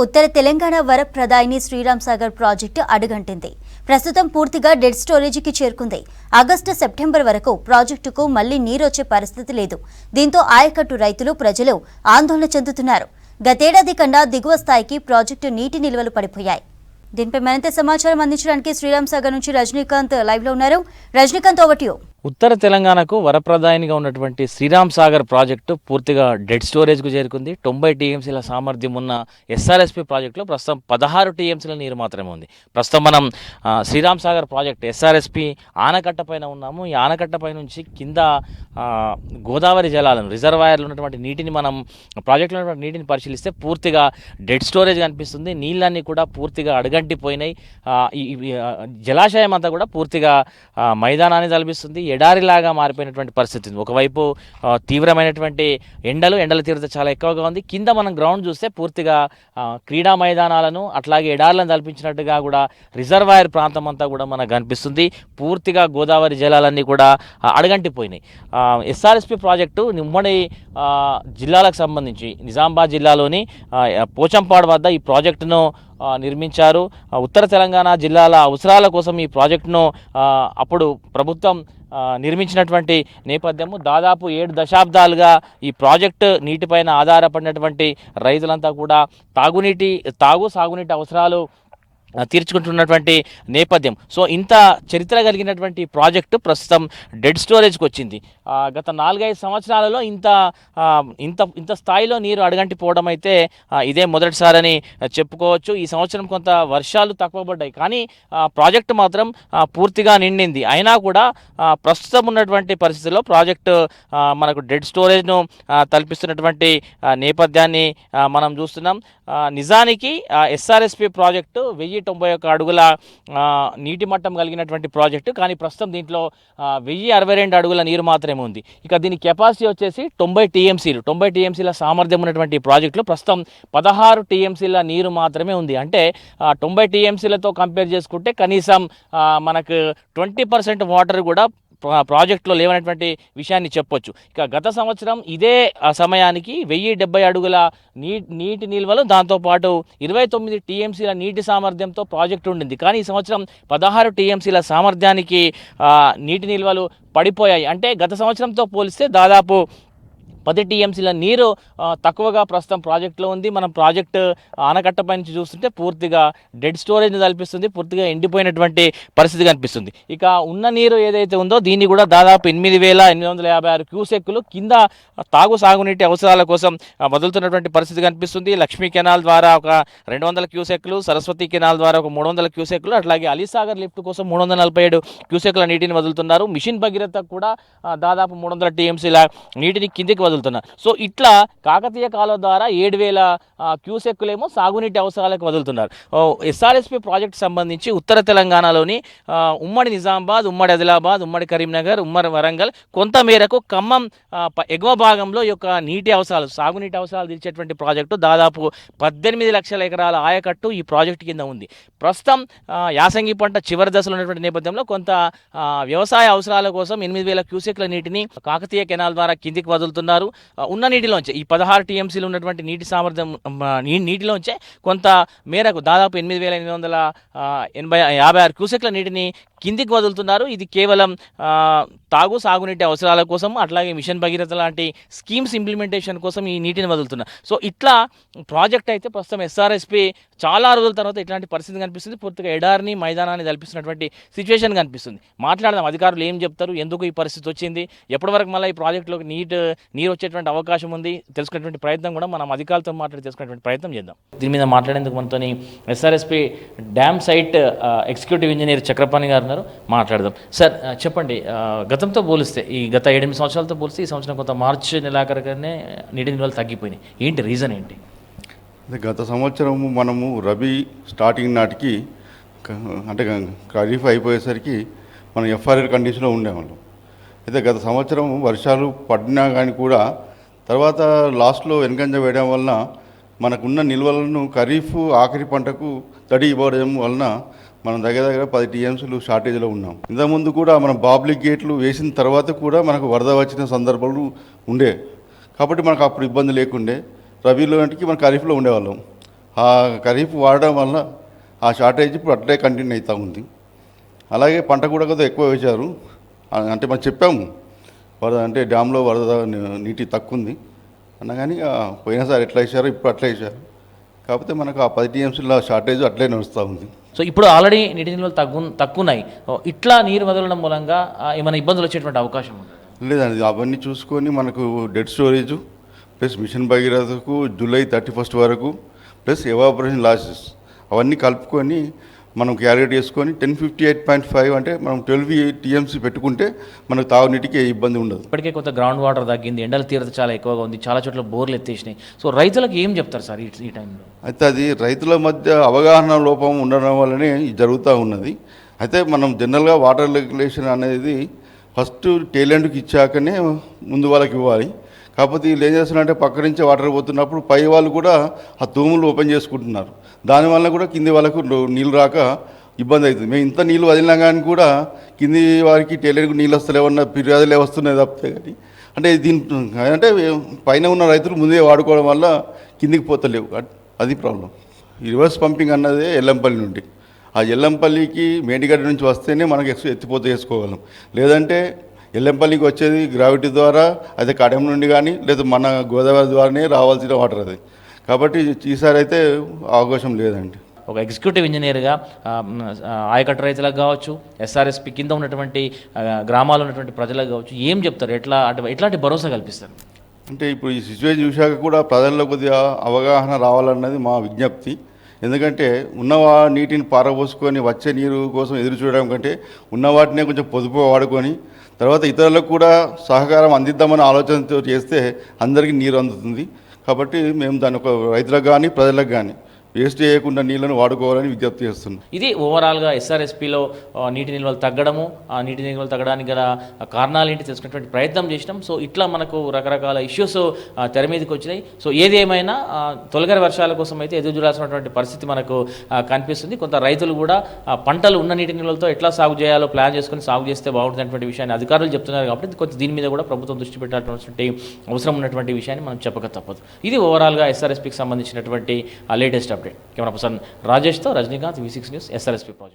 ఉత్తర Telangana వరప్రదాయిని Sriram Sagar project అడుగంటింది. ప్రస్తుతం పూర్తిగా dead స్టోరేజీకి చేరుకుంది. ఆగస్టు సెప్టెంబర్ వరకు ప్రాజెక్టుకు మళ్లీ నీరొచ్చే పరిస్థితి లేదు. దీంతో ఆయకట్టు రైతులు ప్రజలు ఆందోళన చెందుతున్నారు. గతేడాది కన్నా దిగువ స్థాయికి ప్రాజెక్టు నీటి నిల్వలు పడిపోయాయి. దీనిపై మరింత సమాచారం అందించడానికి శ్రీరామ్ సాగర్ నుంచి రజనీకాంత్ లైవ్ లో ఉన్నారు. Rajinikanth, over to you. ఉత్తర తెలంగాణకు వరప్రదాయినిగా ఉన్నటువంటి శ్రీరామ్ సాగర్ ప్రాజెక్టు పూర్తిగా డెడ్ స్టోరేజ్కు చేరుకుంది. 90 టీఎంసీల సామర్థ్యం ఉన్న ఎస్ఆర్ఎస్పీ ప్రాజెక్టులో ప్రస్తుతం 16 టీఎంసీల నీరు మాత్రమే ఉంది. ప్రస్తుతం మనం శ్రీరామ్ సాగర్ ప్రాజెక్ట్ ఎస్ఆర్ఎస్పీ ఆనకట్ట పైన ఉన్నాము. ఈ ఆనకట్ట పై నుంచి కింద గోదావరి జలాలను రిజర్వాయర్లు ఉన్నటువంటి నీటిని మనం ప్రాజెక్టులో ఉన్నటువంటి నీటిని పరిశీలిస్తే పూర్తిగా డెడ్ స్టోరేజ్ కనిపిస్తుంది. నీళ్ళన్నీ కూడా పూర్తిగా అడుగంటిపోయినాయి. ఈ జలాశయం అంతా కూడా పూర్తిగా మైదానాన్ని తలపిస్తుంది. ఎడారిలాగా మారిపోయినటువంటి పరిస్థితి ఉంది. ఒకవైపు తీవ్రమైనటువంటి ఎండల తీవ్రత చాలా ఎక్కువగా ఉంది. కింద మనం గ్రౌండ్ చూస్తే పూర్తిగా క్రీడా మైదానాలను అట్లాగే ఎడారులను తలపించినట్టుగా కూడా రిజర్వాయర్ ప్రాంతం అంతా కూడా మనకు కనిపిస్తుంది. పూర్తిగా గోదావరి జలాలన్నీ కూడా అడగంటిపోయినాయి. ఎస్ఆర్ఎస్పీ ప్రాజెక్టు ఉమ్మడి జిల్లాలకు సంబంధించి నిజామాబాద్ జిల్లాలోని పోచంపాడు వద్ద ఈ ప్రాజెక్టును నిర్మించారు. ఉత్తర తెలంగాణ జిల్లాల అవసరాల కోసం ఈ ప్రాజెక్టును అప్పుడు ప్రభుత్వం నిర్మించినటువంటి నేపథ్యము. దాదాపు 7 దశాబ్దాలుగా ఈ ప్రాజెక్టు నీటిపైన ఆధారపడినటువంటి రైతులంతా కూడా సాగునీటి అవసరాలు తీర్చుకుంటున్నటువంటి నేపథ్యం. సో ఇంత చరిత్ర కలిగినటువంటి ప్రాజెక్టు ప్రస్తుతం డెడ్ స్టోరేజ్కి వచ్చింది. గత 4-5 సంవత్సరాలలో ఇంత స్థాయిలో నీరు అడగంటిపోవడం అయితే ఇదే మొదటిసారని చెప్పుకోవచ్చు. ఈ సంవత్సరం కొంత వర్షాలు తక్కువ పడ్డాయి, కానీ ప్రాజెక్టు మాత్రం పూర్తిగా నిండింది. అయినా కూడా ప్రస్తుతం ఉన్నటువంటి పరిస్థితుల్లో ప్రాజెక్టు మనకు డెడ్ స్టోరేజ్ను తలపిస్తున్నటువంటి నేపథ్యాన్ని మనం చూస్తున్నాం. నిజానికి ఎస్ఆర్ఎస్పీ ప్రాజెక్టు 1091 అడుగుల నీటి మట్టం కలిగినటువంటి ప్రాజెక్టు, కానీ ప్రస్తుతం దీంట్లో 1062 అడుగుల నీరు మాత్రమే ఉంది. ఇక దీని కెపాసిటీ వచ్చేసి 90 టీఎంసీల సామర్థ్యం ఉన్నటువంటి ప్రాజెక్టులో ప్రస్తుతం 16 టీఎంసీల నీరు మాత్రమే ఉంది. అంటే 90 టీఎంసీలతో కంపేర్ చేసుకుంటే కనీసం మనకు 20% వాటర్ కూడా ప్రాజెక్టులో లేవనటువంటి విషయాన్ని చెప్పొచ్చు. ఇక గత సంవత్సరం ఇదే సమయానికి 1070 అడుగుల నీటి నిల్వలు, దాంతోపాటు 29 టీఎంసీల నీటి సామర్థ్యంతో ప్రాజెక్టు ఉండింది. కానీ ఈ సంవత్సరం 16 టీఎంసీల సామర్థ్యానికి నీటి నిల్వలు పడిపోయాయి. అంటే గత సంవత్సరంతో పోలిస్తే దాదాపు 10 టీఎంసీల నీరు తక్కువగా ప్రస్తుతం ప్రాజెక్టులో ఉంది. మనం ప్రాజెక్టు ఆనకట్టపై నుంచి చూస్తుంటే పూర్తిగా డెడ్ స్టోరేజ్ని కల్పిస్తుంది. పూర్తిగా ఎండిపోయినటువంటి పరిస్థితి కనిపిస్తుంది. ఇక ఉన్న నీరు ఏదైతే ఉందో దీన్ని కూడా దాదాపు 8856 క్యూసెక్కులు కింద సాగునీటి అవసరాల కోసం వదులుతున్నటువంటి పరిస్థితి కనిపిస్తుంది. లక్ష్మీ కెనాల్ ద్వారా ఒక 200 క్యూసెక్కులు, సరస్వతి కెనాల్ ద్వారా ఒక 300 క్యూసెక్కులు, అట్లాగే అలీసాగర్ లిఫ్ట్ కోసం 347 క్యూసెక్కుల నీటిని వదులుతున్నారు. మిషన్ భగీరథ కూడా దాదాపు 300 టీఎంసీల నీటిని కిందికి వదులుతున్నారు. సో ఇట్లా కాకతీయ కాలువ ద్వారా 7000 క్యూసెక్కులేమో సాగునీటి అవసరాలకు వదులుతున్నారు. ఎస్ఆర్ఎస్పీ ప్రాజెక్టు సంబంధించి ఉత్తర తెలంగాణలోని ఉమ్మడి నిజామాబాద్, ఉమ్మడి ఆదిలాబాద్, ఉమ్మడి కరీంనగర్, ఉమ్మడి వరంగల్, కొంత మేరకు ఖమ్మం ఎగువ భాగంలో ఈ యొక్క సాగునీటి అవసరాలు తీర్చేటువంటి ప్రాజెక్టు దాదాపు 18 లక్షల ఎకరాల ఆయకట్టు ఈ ప్రాజెక్టు కింద ఉంది. ప్రస్తుతం యాసంగి పంట చివరి దశలో ఉన్నటువంటి నేపథ్యంలో కొంత వ్యవసాయ అవసరాల కోసం 8000 క్యూసెక్ల నీటిని కాకతీయ కెనాల్ ద్వారా కిందికి వదులుతున్నారు. ఉన్న నీటిలోంచే ఈ 16 టీఎంసీలు ఉన్నటువంటి నీటి సామర్థ్యం నీటిలోంచే కొంత మేరకు దాదాపు 8856 క్యూసెక్ల నీటిని కిందికి వదులుతున్నారు. ఇది కేవలం సాగునీటి అవసరాల కోసం, అట్లాగే మిషన్ భగీరథ లాంటి స్కీమ్స్ ఇంప్లిమెంటేషన్ కోసం ఈ నీటిని వదులుతున్నారు. సో ఇట్లా ప్రాజెక్ట్ అయితే ప్రస్తుతం ఎస్ఆర్ఎస్పీ చాలా రోజుల తర్వాత ఇట్లాంటి పరిస్థితి కనిపిస్తుంది. పూర్తిగా ఎడారిని మైదానాన్ని తలపిస్తున్నటువంటి సిచ్యువేషన్ కనిపిస్తుంది. మాట్లాడదాం, అధికారులు ఏం చెప్తారు, ఎందుకు ఈ పరిస్థితి వచ్చింది, ఎప్పటి వరకు మళ్ళీ ఈ ప్రాజెక్టులోకి నీరు వచ్చేటువంటి అవకాశం ఉంది తెలుసుకునేటువంటి ప్రయత్నం కూడా మనం అధికారులతో మాట్లాడి తెలుసుకునేటువంటి ప్రయత్నం చేద్దాం. దీని మీద మాట్లాడేందుకు మనతో SRSP dam site executive engineer Chakrapani garu మాట్లాడదాం. సార్ చెప్పండి, గతంతో పోలిస్తే ఈ గత 8 సంవత్సరాలతో పోలిస్తే ఈ సంవత్సరం కొంత మార్చి నెలాఖరుగానే నీటి నిల్వలు తగ్గిపోయినాయి. ఏంటి రీజన్ ఏంటి? గత సంవత్సరము మనము రబీ స్టార్టింగ్ నాటికి అంటే ఖరీఫ్ అయిపోయేసరికి మనం ఎఫ్ఆర్ఆర్ కండిషన్లో ఉండేవాళ్ళం. అయితే గత సంవత్సరం వర్షాలు పడినా కానీ కూడా తర్వాత లాస్ట్లో వెనుకంజ వేయడం వలన మనకున్న నిల్వలను ఖరీఫ్ ఆఖరి పంటకు తడి ఇవ్వడం వలన మనం దగ్గర 10 టీఎంసీలు షార్టేజ్లో ఉన్నాం. ఇంతకుముందు కూడా మనం బాబ్లిక్ గేట్లు వేసిన తర్వాత కూడా మనకు వరద వచ్చిన సందర్భాలు ఉండే, కాబట్టి మనకు అప్పుడు ఇబ్బంది లేకుండే. రబీలో నాటికి మనం ఖరీఫ్లో ఉండేవాళ్ళం. ఆ ఖరీఫ్ వాడడం వల్ల ఆ షార్టేజ్ ఇప్పుడు అట్లే కంటిన్యూ అవుతూ ఉంది. అలాగే పంట కూడా కొద్దిగా ఎక్కువ వేశారు. అంటే మనం చెప్పాము వరద అంటే డ్యామ్లో వరద నీటి తక్కువ ఉంది అన్నగాని పోయినసారి ఎట్లా వేసారో ఇప్పుడు అట్లా వేసారు. కాకపోతే మనకు ఆ 10 టీఎంసీల షార్టేజ్ అట్లే నడుస్తూ ఉంది. సో ఇప్పుడు ఆల్రెడీ నీటి నిల్వలు తక్కువన్నాయి. ఇట్లా నీరు వదలడం మూలంగా ఏమైనా ఇబ్బందులు వచ్చేటువంటి అవకాశం ఉంది? లేదండి, అవన్నీ చూసుకొని మనకు డెడ్ స్టోరేజు ప్లస్ మిషన్ భగీరథకు జూలై 31 వరకు ప్లస్ ఎవాపరేషన్ లాసెస్ అవన్నీ కలుపుకొని మనం క్యాలిక్యులేట్ చేసుకొని 1058.5 అంటే మనం 12 టీఎంసీ పెట్టుకుంటే మనకు తాగునీటికి ఏ ఇబ్బంది ఉండదు. ఇప్పటికే కొంత గ్రౌండ్ వాటర్ తగ్గింది, ఎండల తీవ్రత చాలా ఎక్కువగా ఉంది, చాలా చోట్ల బోర్లు ఎత్తేసినాయి. సో రైతులకు ఏం చెప్తారు సార్ ఈ టైంలో? అయితే అది రైతుల మధ్య అవగాహన లోపం ఉండడం వల్లనే ఇది జరుగుతూ ఉన్నది. అయితే మనం జనరల్గా వాటర్ రెగ్యులేషన్ అనేది ఫస్ట్ టేలెంట్కి ఇచ్చాకనే ముందు వాళ్ళకి ఇవ్వాలి. కాకపోతే వీళ్ళు ఏం చేస్తున్నారంటే పక్క నుంచి వాటర్ పోతున్నప్పుడు పై వాళ్ళు కూడా ఆ తూములు ఓపెన్ చేసుకుంటున్నారు. దానివల్ల కూడా కింది వాళ్ళకు నీళ్ళు రాక ఇబ్బంది అవుతుంది. మేము ఇంత నీళ్ళు వదిలినా కానీ కూడా కింది వారికి టైలర్కి నీళ్ళు వస్తలేవన్న ఫిర్యాదులే వస్తున్నాయి తప్పితే కానీ అంటే దీని అంటే పైన ఉన్న రైతులు ముందే వాడుకోవడం వల్ల కిందికి పోతలేవు, అది ప్రాబ్లం. రివర్స్ పంపింగ్ అన్నదే ఎల్లంపల్లి నుండి, ఆ ఎల్లంపల్లికి మేడిగడ్డ నుంచి వస్తేనే మనకు ఎత్తిపోత చేసుకోగలం. లేదంటే ఎల్లంపల్లికి వచ్చేది గ్రావిటీ ద్వారా, అయితే కడెం నుండి కానీ లేదా మన గోదావరి ద్వారానే రావాల్సిన వాటర్ అది. కాబట్టి ఈసారి అయితే అవకాశం లేదండి. ఒక ఎగ్జిక్యూటివ్ ఇంజనీర్గా ఆయకట్టు రైతులకు కావచ్చు, ఎస్ఆర్ఎస్పి కింద ఉన్నటువంటి గ్రామాల్లో ఉన్నటువంటి ప్రజలకు కావచ్చు, ఏం చెప్తారు? ఎట్లాంటి భరోసా కల్పిస్తారు? అంటే ఇప్పుడు ఈ సిచ్యువేషన్ చూశాక కూడా ప్రజల్లో కొద్దిగా అవగాహన రావాలన్నది మా విజ్ఞప్తి. ఎందుకంటే ఉన్న నీటిని పారబోసుకొని వచ్చే నీరు కోసం ఎదురు చూడడం కంటే ఉన్న వాటినే కొంచెం పొదుపు వాడుకొని తర్వాత ఇతరులకు కూడా సహకారం అందిద్దామని ఆలోచనతో చేస్తే అందరికీ నీరు అందుతుంది. కాబట్టి మేము దాని ఒక రైతులకు కానీ ప్రజలకు కానీ వేస్ట్ చేయకుండా నీళ్లను వాడుకోవాలని విజ్ఞప్తి చేస్తున్నాం. ఇది ఓవరాల్గా ఎస్ఆర్ఎస్పిలో నీటి నిల్వలు తగ్గడము, ఆ నీటి నిల్వలు తగ్గడానికి గల కారణాలు ఏంటి తెలుసుకునేటువంటి ప్రయత్నం చేసినాం. సో ఇట్లా మనకు రకరకాల ఇష్యూస్ తెర మీదకి వచ్చినాయి. సో ఏది ఏమైనా తొలగరి వర్షాల కోసం అయితే ఎదురు చూడాల్సినటువంటి పరిస్థితి మనకు కనిపిస్తుంది. కొంత రైతులు కూడా పంటలు ఉన్న నీటి నిల్వలతో ఎట్లా సాగు చేయాలో ప్లాన్ చేసుకుని సాగు చేస్తే బాగుంటున్నటువంటి విషయాన్ని అధికారులు చెప్తున్నారు. కాబట్టి కొంచెం దీని మీద కూడా ప్రభుత్వం దృష్టి పెట్టాల్సినటువంటి అవసరం ఉన్నటువంటి విషయాన్ని మనం చెప్పక తప్పదు. ఇది ఓవరాల్గా ఎస్ఆర్ఎస్పికి సంబంధించినటువంటి లేటెస్ట్ అప్డేట్. కెమెరా పర్సన్ రాజేష్తో Rajinikanth, V6 news, SRSP project.